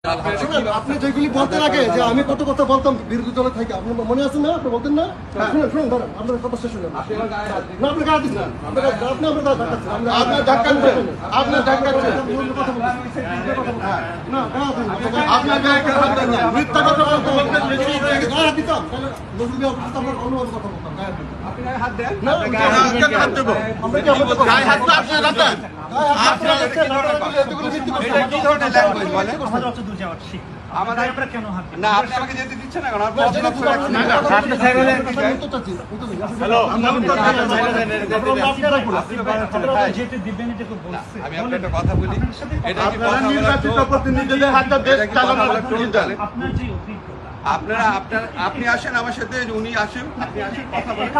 আপনি যেগুলি বলতেন আগে যে আমি কত কথা বলতাম বিরোধী দলে থাকি, আপনার মনে আছে না? আপনি বলতেন না? শুনুন শুনুন দাঁড়ান, আপনার কথা শেষ হলো না। আপনি গায়ে দিচ্ছেন না, আপনি ধাক্কাচ্ছেন, আপনার ধাক্কাচ্ছেন, কথা বলছেন না, আপনার গায়ে মিথ্যা কথা বলতে বলতেন, গায়ে দিতাম তাহলে নজরুল আপনার অনুবাদ কথা বলতাম, গায়ে দিতাম। আপনি গায়ে হাত দেন না, হাত দেবো আমরা কি আমাদের গায়ে হাত তো আপনি রাখেন। কথা বলি, নির্বাচিত প্রতিনিধিদের হাতে দেশ চালানোর আপনি আসেন আমার সাথে, উনি আসেন, আপনি আসেন, কথা বলেন।